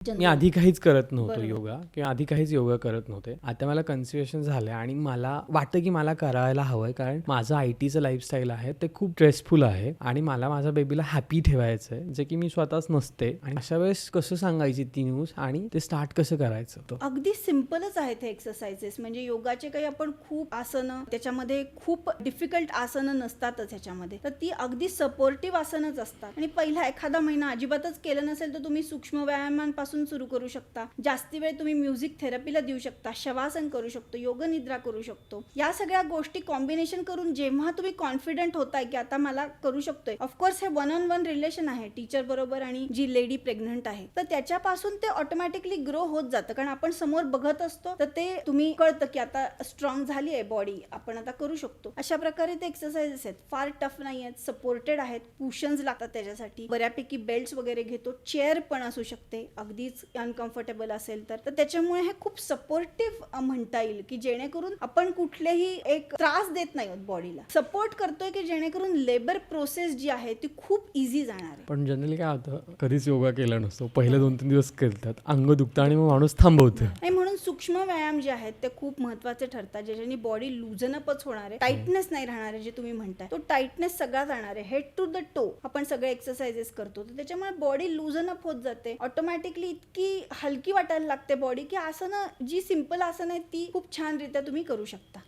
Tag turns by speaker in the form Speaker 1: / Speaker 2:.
Speaker 1: मी आधी काहीच करत नव्हतो
Speaker 2: बरोबर.
Speaker 1: योगा किंवा आधी काहीच योगा करत नव्हते. आता मला कन्फ्युजन झालं आणि मला वाटतं की मला करायला हवंय, कारण माझं आयटीचं लाईफस्टाईल आहे ते खूप स्ट्रेसफुल आहे आणि मला माझ्या बेबीला हॅपी ठेवायचं आहे, जे की मी स्वतःच नसते. आणि अशा वेळेस कसं सांगायची ती न्यूज आणि ते स्टार्ट कसं करायचं तो
Speaker 2: अगदी सिम्पलच आहेत हे एक्सरसाइजेस. म्हणजे योगाचे काही आपण खूप आसनं, त्याच्यामध्ये खूप डिफिकल्ट आसनं नसतातच ह्याच्यामध्ये, तर ती अगदी सपोर्टिव्ह आसनच असतात. आणि पहिला एखादा महिना अजिबातच केलं नसेल तर तुम्ही सूक्ष्म व्यायामांपासून सुरू करू शकता. जास्ती वेळ तुम्ही म्युझिक थेरपीला देऊ शकता, शवासन करू शकतो, योग निद्रा करू शकतो. या सगळ्या गोष्टी कॉम्बिनेशन करून जेव्हा तुम्ही कॉन्फिडंट होताय की आता मला करू शकतोय, ऑफकोर्स हे वन ऑन वन रिलेशन आहे टीचर बरोबर आणि जी लेडी प्रेग्नंट आहे, तर त्याच्यापासून ते ऑटोमॅटिकली ग्रो होत जातं. कारण आपण समोर बघत असतो तर ते तुम्ही कळतं की आता स्ट्रॉंग झाली आहे बॉडी, आपण आता करू शकतो. अशा प्रकारे ते एक्सरसाइजेस आहेत, फार टफ नाही आहेत, सपोर्टेड आहेत. कुशन्स लागतात त्याच्यासाठी, बऱ्यापैकी बेल्ट्स वगैरे घेतो, चेअर पण असू शकते अगदीच अनकम्फर्टेबल असेल तर त्याच्यामुळे हे खूप सपोर्टिव्ह म्हणता येईल की जेणेकरून आपण कुठलेही एक त्रास देत नाही आहोत बॉडीला, सपोर्ट करतोय की जेणेकरून लेबर प्रोसेस जी आहे ती खूप इझी जाणार आहे.
Speaker 1: पण जनरली काय होतं, कधीच योगा केला नसतो, पहिले 2-3 दिवस करतात, अंग दुखतं आणि मग माणूस थांबवतं.
Speaker 2: आणि म्हणून सूक्ष्म व्यायाम जे आहेत ते खूप महत्वाचे ठरतात, ज्याच्याने बॉडी लूजनअपच होणार आहे, टाईटनेस नाही राहणार आहे. जे तुम्ही म्हणताय तो टाईटनेस सगळा जाणार आहे, हेड टू द टो आपण सगळे एक्सरसाइजेस करतो, तर त्याच्यामुळे बॉडी लूजनअप होत जाते. ऑटोमॅटिकली इतकी हलकी वाटायला लागते बॉडी की आसनं, जी सिंपल आसनं आहेत ती खूप छान रित्या तुम्ही करू शकता.